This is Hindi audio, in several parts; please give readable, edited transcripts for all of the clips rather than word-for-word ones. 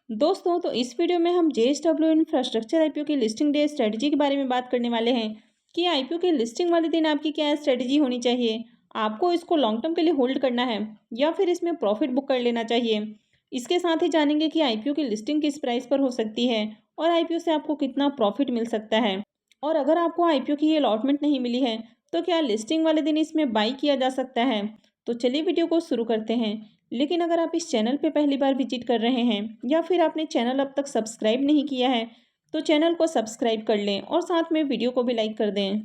दोस्तों, तो इस वीडियो में हम जेएसडब्ल्यू इंफ्रास्ट्रक्चर आईपीओ की लिस्टिंग डे स्ट्रेटजी के बारे में बात करने वाले हैं कि आईपीओ की लिस्टिंग वाले दिन आपकी क्या स्ट्रेटजी होनी चाहिए। आपको इसको लॉन्ग टर्म के लिए होल्ड करना है या फिर इसमें प्रॉफिट बुक कर लेना चाहिए। इसके साथ ही जानेंगे कि आईपीओ की लिस्टिंग किस प्राइस पर हो सकती है और आईपीओ से आपको कितना प्रॉफिट मिल सकता है। और अगर आपको आईपीओ की ये अलॉटमेंट नहीं मिली है तो क्या लिस्टिंग वाले दिन इसमें बाई किया जा सकता है। तो चलिए वीडियो को शुरू करते हैं। लेकिन अगर आप इस चैनल पे पहली बार विजिट कर रहे हैं या फिर आपने चैनल अब तक सब्सक्राइब नहीं किया है तो चैनल को सब्सक्राइब कर लें और साथ में वीडियो को भी लाइक कर दें।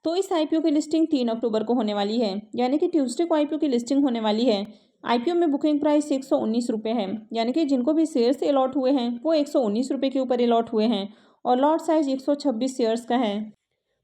तो इस आईपीओ की लिस्टिंग 3 अक्टूबर को होने वाली है, यानी कि ट्यूसडे को आईपीओ की लिस्टिंग होने वाली है। आईपीओ में बुकिंग प्राइस 119 रुपये है, यानी कि जिनको भी शेयर्स अलॉट हुए हैं वो 119 रुपये के ऊपर अलॉट हुए हैं और लॉट साइज 126 शेयर्स का है।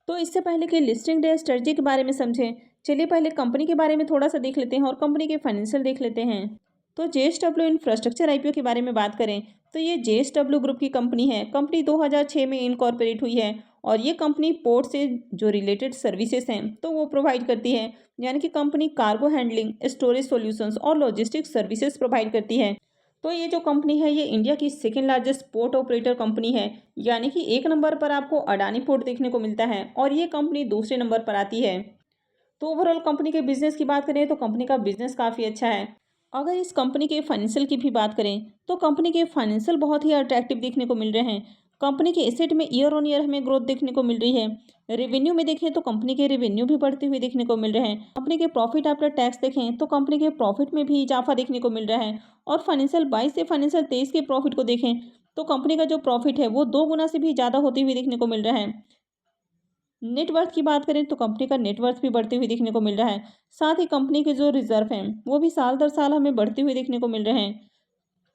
तो इससे पहले कि लिस्टिंग डे स्ट्रेटजी के बारे में समझें, चलिए पहले कंपनी के बारे में थोड़ा सा देख लेते हैं और कंपनी के फाइनेंशियल देख लेते हैं। तो जेएसडब्ल्यू इंफ्रास्ट्रक्चर आईपीओ के बारे में बात करें तो ये जेएसडब्ल्यू ग्रुप की कंपनी है। कंपनी 2006 में इनकॉर्पोरेट हुई है और ये कंपनी पोर्ट से जो रिलेटेड सर्विसेज हैं तो वो प्रोवाइड करती है, यानी कि company cargo handling, storage solutions और लॉजिस्टिक्स सर्विसेज प्रोवाइड करती है। तो ये जो कंपनी है ये इंडिया की second largest port operator company है, यानी कि एक नंबर पर आपको अडानी पोर्ट देखने को मिलता है और ये कंपनी दूसरे नंबर पर आती है। तो ओवरऑल कंपनी के बिजनेस की बात करें तो कंपनी का बिजनेस काफ़ी अच्छा है। अगर इस कंपनी के फाइनेंशियल की भी बात करें तो कंपनी के फाइनेंशियल बहुत ही अट्रैक्टिव देखने को मिल रहे हैं। कंपनी के एसेट में ईयर ऑन ईयर हमें ग्रोथ देखने को मिल रही है। रेवेन्यू में देखें तो कंपनी के रेवेन्यू भी बढ़ते हुए देखने को मिल रहे हैं। कंपनी के प्रॉफिट आफ्टर टैक्स देखें तो कंपनी के प्रॉफिट में भी इजाफा देखने को मिल रहा है। और फाइनेंशियल 22 से फाइनेंशियल 23 के प्रॉफिट को देखें तो कंपनी का जो प्रॉफिट है वो 2 गुना से भी ज़्यादा होते हुए देखने को मिल रहा है। नेटवर्थ की बात करें तो कंपनी का नेटवर्थ भी बढ़ते हुए देखने को मिल रहा है। साथ ही कंपनी के जो रिजर्व हैं वो भी साल दर साल हमें बढ़ते हुए देखने को मिल रहे हैं।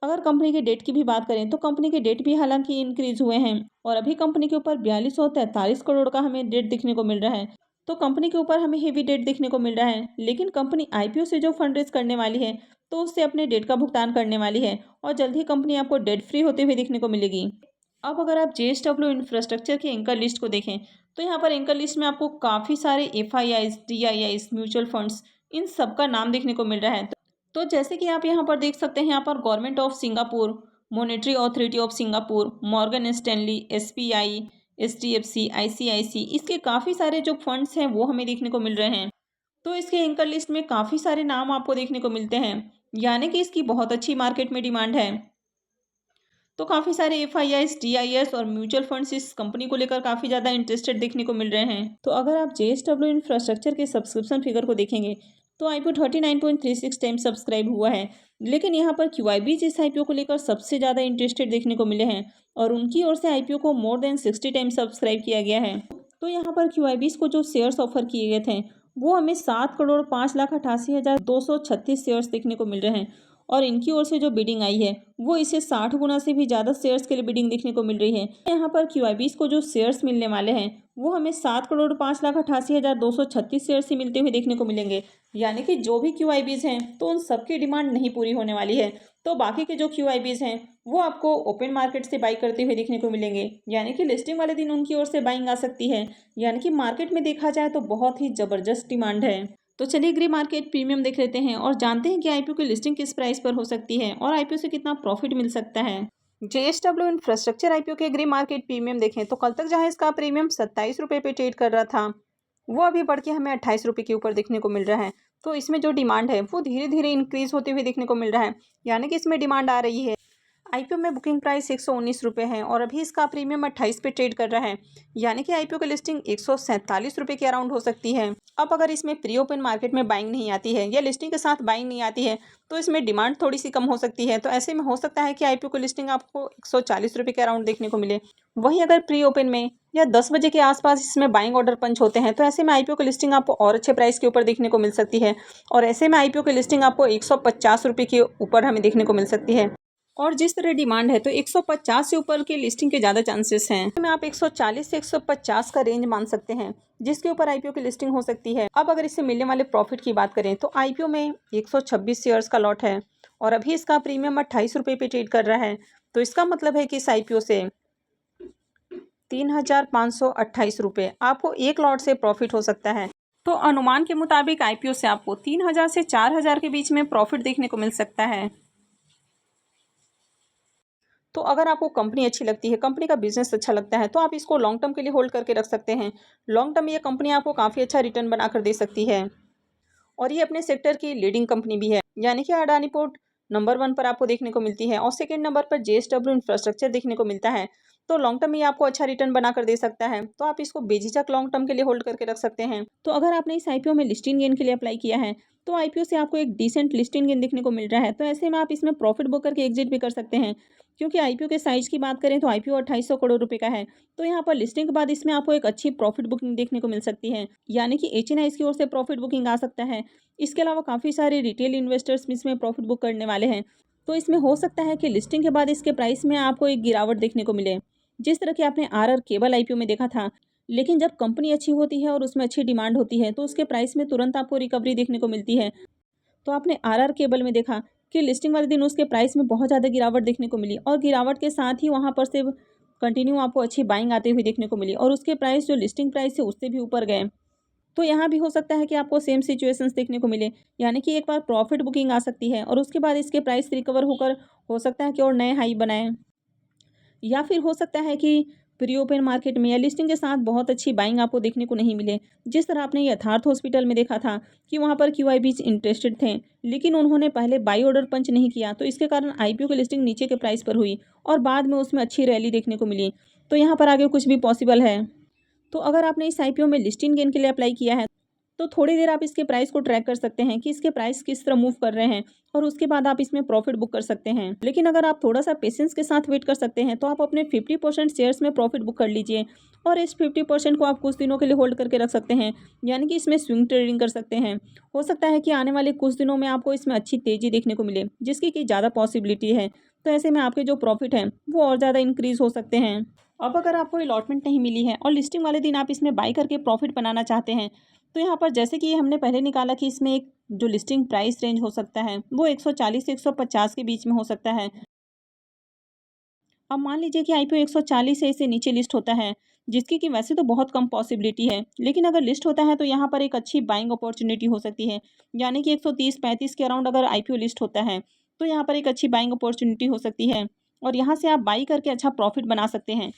अगर कंपनी के डेट की भी बात करें तो कंपनी के डेट भी हालांकि इंक्रीज हुए हैं और अभी कंपनी के ऊपर 4243 करोड़ का हमें डेट देखने को मिल रहा है। तो कंपनी के ऊपर हमें हेवी डेट देखने को मिल रहा है, लेकिन कंपनी आईपीओ से जो फंड रेज करने वाली है तो उससे अपने डेट का भुगतान करने वाली है और जल्द ही कंपनी आपको डेट फ्री होते हुए देखने को मिलेगी। अब अगर आप जेएसडब्ल्यू इंफ्रास्ट्रक्चर के एंकर लिस्ट को देखें तो यहाँ पर एंकर लिस्ट में आपको काफ़ी सारे एफआईआईज, डीआईआईज, म्यूचुअल फंड्स, इन सब का नाम देखने को मिल रहा है। तो जैसे कि आप यहाँ पर देख सकते हैं, यहाँ पर government of Singapore, monetary authority of Singapore, Morgan Stanley, SBI, HDFC, ICIC, इसके काफ़ी सारे जो फंड्स हैं वो हमें देखने को मिल रहे हैं। तो इसके एंकर लिस्ट में काफ़ी सारे नाम आपको देखने को मिलते हैं, यानी कि इसकी बहुत अच्छी मार्केट में डिमांड है। तो काफ़ी सारे एफआईआईस, डीआईएस और म्यूचुअल फंड्स इस कंपनी को लेकर काफ़ी ज़्यादा इंटरेस्टेड देखने को मिल रहे हैं। तो अगर आप जेएसडब्ल्यू इंफ्रास्ट्रक्चर के सब्सक्रिप्शन फिगर को देखेंगे तो आईपीओ 39.36 टाइम सब्सक्राइब हुआ है, लेकिन यहाँ पर क्यूआईबीज इस आईपीओ को लेकर सबसे ज़्यादा इंटरेस्टेड देखने को मिले हैं और उनकी ओर से आईपीओ को मोर देन 60 टाइम सब्सक्राइब किया गया है। तो यहाँ पर क्यूआईबीज को जो शेयर्स ऑफर किए गए थे वो हमें 7,05,88,236 शेयर्स देखने को मिल रहे हैं और इनकी ओर से जो बिडिंग आई है वो इसे 60 गुना से भी ज़्यादा शेयर्स के लिए बिडिंग देखने को मिल रही है। यहाँ पर क्यूआईबीज को जो शेयर्स मिलने वाले हैं वो हमें 7,05,88,236 शेयर्स ही मिलते हुए देखने को मिलेंगे, यानी कि जो भी क्यूआईबीज हैं तो उन सबकी डिमांड नहीं पूरी होने वाली है। तो बाकी के जो क्यूआईबीज हैं वो आपको ओपन मार्केट से बाई करते हुए देखने को मिलेंगे, यानी कि लिस्टिंग वाले दिन उनकी ओर से बाइंग आ सकती है। यानी कि मार्केट में देखा जाए तो बहुत ही ज़बरदस्त डिमांड है। तो चलिए ग्रे मार्केट प्रीमियम देख लेते हैं और जानते हैं कि आईपीओ की लिस्टिंग किस प्राइस पर हो सकती है और आईपीओ से कितना प्रॉफिट मिल सकता है। जेएसडब्ल्यू इंफ्रास्ट्रक्चर आईपीओ के ग्रे मार्केट प्रीमियम देखें तो कल तक जहां इसका प्रीमियम 27 रुपये पे ट्रेड कर रहा था वो अभी बढ़ के हमें 28 रुपये के ऊपर देखने को मिल रहा है। तो इसमें जो डिमांड है वो धीरे धीरे इंक्रीज होते हुए देखने को मिल रहा है, यानी कि इसमें डिमांड आ रही है। आईपीओ में बुकिंग प्राइस 119 रुपये है और अभी इसका प्रीमियम 28 पे ट्रेड कर रहा है, यानी कि आईपीओ की लिस्टिंग 147 रुपये के अराउंड हो सकती है। अब अगर इसमें प्री ओपन मार्केट में बाइंग नहीं आती है या लिस्टिंग के साथ बाइंग नहीं आती है तो इसमें डिमांड थोड़ी सी कम हो सकती है। तो ऐसे में हो सकता है कि आईपीओ की लिस्टिंग आपको 140 रुपये के अराउंड देखने को मिले। वहीं अगर प्री ओपन में या 10 बजे के आसपास इसमें बाइंग ऑर्डर पंच होते हैं तो ऐसे में आईपीओ की लिस्टिंग आपको और अच्छे प्राइस के ऊपर देखने को मिल सकती है और ऐसे में आईपीओ की लिस्टिंग आपको 150 रुपये के ऊपर हमें देखने को मिल सकती है। और जिस तरह डिमांड है तो 150 से ऊपर की लिस्टिंग के ज़्यादा चांसेस हैं। में आप 140 से 150 का रेंज मान सकते हैं जिसके ऊपर आईपीओ की लिस्टिंग हो सकती है। अब अगर इससे मिलने वाले प्रॉफिट की बात करें तो आईपीओ में 126 शेयर्स का लॉट है और अभी इसका प्रीमियम 28 रुपये पे ट्रेड कर रहा है। तो इसका मतलब है कि इस आईपीओ से 3,528 रुपये आपको एक लॉट से प्रॉफिट हो सकता है। तो अनुमान के मुताबिक आईपीओ से आपको 3,000 से 4,000 के बीच में प्रॉफिट देखने को मिल सकता है। तो अगर आपको कंपनी अच्छी लगती है, कंपनी का बिजनेस अच्छा लगता है, तो आप इसको लॉन्ग टर्म के लिए होल्ड करके रख सकते हैं। लॉन्ग टर्म में ये कंपनी आपको काफ़ी अच्छा रिटर्न बनाकर दे सकती है और ये अपने सेक्टर की लीडिंग कंपनी भी है। यानी कि अडानी पोर्ट नंबर 1 पर आपको देखने को मिलती है और सेकंड नंबर पर जेएसडब्ल्यू इंफ्रास्ट्रक्चर देखने को मिलता है। तो लॉन्ग टर्म में ये आपको अच्छा रिटर्न बनाकर दे सकता है, तो आप इसको बेझिझक लॉन्ग टर्म के लिए होल्ड करके रख सकते हैं। तो अगर आपने इस आईपीओ में लिस्टिंग गेन के लिए अप्लाई किया है, तो आईपीओ से आपको एक डिसेंट लिस्टिंग गेन देखने को मिल रहा है, तो ऐसे में आप इसमें प्रॉफिट बुक करके एग्जिट भी कर सकते हैं। क्योंकि आईपीओ के साइज की बात करें तो आईपीओ 2800 करोड़ रुपए का है, तो यहाँ पर लिस्टिंग के बाद इसमें आपको एक अच्छी प्रॉफिट बुकिंग देखने को मिल सकती है। यानी कि एचएनआईज की ओर से प्रॉफिट बुकिंग आ सकता है। इसके अलावा काफ़ी सारे रिटेल इन्वेस्टर्स भी इसमें प्रॉफिट बुक करने वाले हैं। तो इसमें हो सकता है कि लिस्टिंग के बाद इसके प्राइस में आपको एक गिरावट देखने को मिले, जिस तरह की आपने आरआर केबल आईपीओ में देखा था। लेकिन जब कंपनी अच्छी होती है और उसमें अच्छी डिमांड होती है, तो उसके प्राइस में तुरंत आपको रिकवरी देखने को मिलती है। तो आपने आरआर केबल में देखा कि लिस्टिंग वाले दिन उसके प्राइस में बहुत ज़्यादा गिरावट देखने को मिली और गिरावट के साथ ही वहाँ पर से कंटिन्यू आपको अच्छी बाइंग आते हुए देखने को मिली और उसके प्राइस जो लिस्टिंग प्राइस है उससे भी ऊपर गए। तो यहाँ भी हो सकता है कि आपको सेम सिचुएशंस देखने को मिले, यानी कि एक बार प्रॉफिट बुकिंग आ सकती है और उसके बाद इसके प्राइस रिकवर होकर हो सकता है कि और नए हाई बनाएं, या फिर हो सकता है कि प्री ओपन मार्केट में या लिस्टिंग के साथ बहुत अच्छी बाइंग आपको देखने को नहीं मिले। जिस तरह आपने यथार्थ हॉस्पिटल में देखा था कि वहाँ पर क्यूआईबी इंटरेस्टेड थे, लेकिन उन्होंने पहले बाई ऑर्डर पंच नहीं किया, तो इसके कारण आईपीओ की लिस्टिंग नीचे के प्राइस पर हुई और बाद में उसमें अच्छी रैली देखने को मिली। तो यहाँ पर आगे कुछ भी पॉसिबल है। तो अगर आपने इस आईपीओ में लिस्टिंग गेन के लिए अप्लाई किया है, तो थोड़ी देर आप इसके प्राइस को ट्रैक कर सकते हैं कि इसके प्राइस किस तरह मूव कर रहे हैं और उसके बाद आप इसमें प्रॉफिट बुक कर सकते हैं। लेकिन अगर आप थोड़ा सा पेशेंस के साथ वेट कर सकते हैं, तो आप अपने 50% शेयर्स में प्रॉफिट बुक कर लीजिए और इस 50% को आप कुछ दिनों के लिए होल्ड करके रख सकते हैं। यानी कि इसमें स्विंग ट्रेडिंग कर सकते हैं। हो सकता है कि आने वाले कुछ दिनों में आपको इसमें अच्छी तेज़ी देखने को मिले, जिसकी कि ज़्यादा पॉसिबिलिटी है। तो ऐसे में आपके जो प्रॉफिट हैं वो और ज़्यादा इंक्रीज़ हो सकते हैं। अब अगर आपको अलॉटमेंट नहीं मिली है और लिस्टिंग वाले दिन आप इसमें बाई करके प्रॉफिट बनाना चाहते हैं, तो यहाँ पर जैसे कि हमने पहले निकाला कि इसमें एक जो लिस्टिंग प्राइस रेंज हो सकता है वो 140 से 150 के बीच में हो सकता है। अब मान लीजिए कि आईपीओ 140 से इसे नीचे लिस्ट होता है, जिसकी कि वैसे तो बहुत कम पॉसिबिलिटी है, लेकिन अगर लिस्ट होता है तो यहाँ पर एक अच्छी बाइंग अपॉर्चुनिटी हो सकती है। यानी कि 130-35 के अराउंड अगर आईपीओ लिस्ट होता है, तो यहाँ पर एक अच्छी बाइंग अपॉर्चुनिटी हो सकती है और यहाँ से आप बाई करके अच्छा प्रॉफिट बना सकते हैं।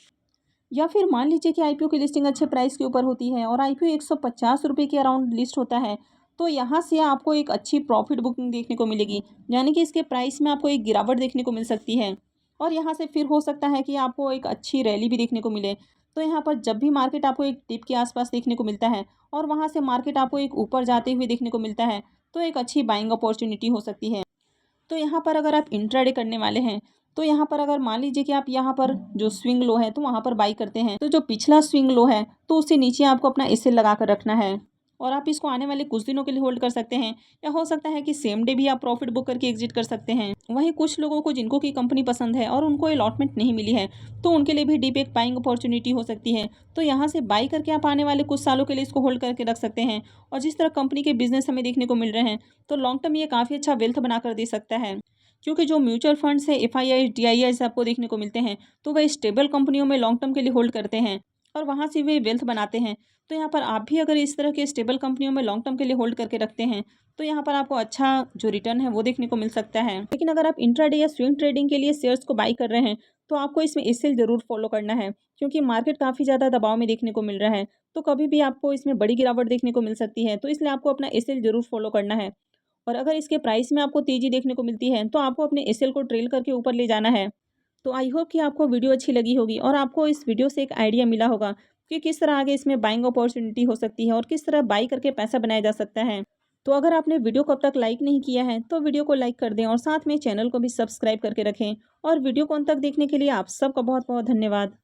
या फिर मान लीजिए कि आईपीओ की लिस्टिंग अच्छे प्राइस के ऊपर होती है और आईपीओ 150 रुपये के अराउंड लिस्ट होता है, तो यहाँ से आपको एक अच्छी प्रॉफिट बुकिंग देखने को मिलेगी। यानी कि इसके प्राइस में आपको एक गिरावट देखने को मिल सकती है और यहाँ से फिर हो सकता है कि आपको एक अच्छी रैली भी देखने को मिले। तो यहाँ पर जब भी मार्केट आपको एक टिप के आसपास देखने को मिलता है और वहाँ से मार्केट आपको एक ऊपर जाते हुए देखने को मिलता है, तो एक अच्छी बाइंग अपॉर्चुनिटी हो सकती है। तो यहाँ पर अगर आप इंट्राडे करने वाले हैं, तो यहाँ पर अगर मान लीजिए कि आप यहाँ पर जो स्विंग लो है तो वहाँ पर बाई करते हैं, तो जो पिछला स्विंग लो है तो उससे नीचे आपको अपना एसएल लगा कर रखना है और आप इसको आने वाले कुछ दिनों के लिए होल्ड कर सकते हैं, या हो सकता है कि सेम डे भी आप प्रॉफिट बुक करके एग्जिट कर सकते हैं। वहीं कुछ लोगों को जिनको की कंपनी पसंद है और उनको अलॉटमेंट नहीं मिली है, तो उनके लिए भी डीप एक बाइंग अपॉर्चुनिटी हो सकती है। तो यहाँ से बाई करके आप आने वाले कुछ सालों के लिए इसको होल्ड करके रख सकते हैं और जिस तरह कंपनी के बिजनेस हमें देखने को मिल रहे हैं, तो लॉन्ग टर्म ये काफ़ी अच्छा वेल्थ बनाकर दे सकता है। क्योंकि जो म्यूचुअल फंड्स है एफआईआई डीआईआई आपको देखने को मिलते हैं, तो वह स्टेबल कंपनियों में लॉन्ग टर्म के लिए होल्ड करते हैं और वहाँ से वे वेल्थ बनाते हैं। तो यहाँ पर आप भी अगर इस तरह के स्टेबल कंपनियों में लॉन्ग टर्म के लिए होल्ड करके रखते हैं, तो यहाँ पर आपको अच्छा जो रिटर्न है वो देखने को मिल सकता है। लेकिन अगर आप इंट्राडे या स्विंग ट्रेडिंग के लिए शेयर्स को बाई कर रहे हैं, तो आपको इसमें एसएल जरूर फॉलो करना है, क्योंकि मार्केट काफ़ी ज़्यादा दबाव में देखने को मिल रहा है। तो कभी भी आपको इसमें बड़ी गिरावट देखने को मिल सकती है, तो इसलिए आपको अपना एसएल जरूर फॉलो करना है। और अगर इसके प्राइस में आपको तेज़ी देखने को मिलती है, तो आपको अपने एसएल को ट्रेल करके ऊपर ले जाना है। तो आई होप कि आपको वीडियो अच्छी लगी होगी और आपको इस वीडियो से एक आइडिया मिला होगा कि किस तरह आगे इसमें बाइंग अपॉर्चुनिटी हो सकती है और किस तरह बाई करके पैसा बनाया जा सकता है। तो अगर आपने वीडियो को अब तक लाइक नहीं किया है, तो वीडियो को लाइक कर दें और साथ में चैनल को भी सब्सक्राइब करके रखें। और वीडियो को अंत तक देखने के लिए आप सबका बहुत बहुत धन्यवाद।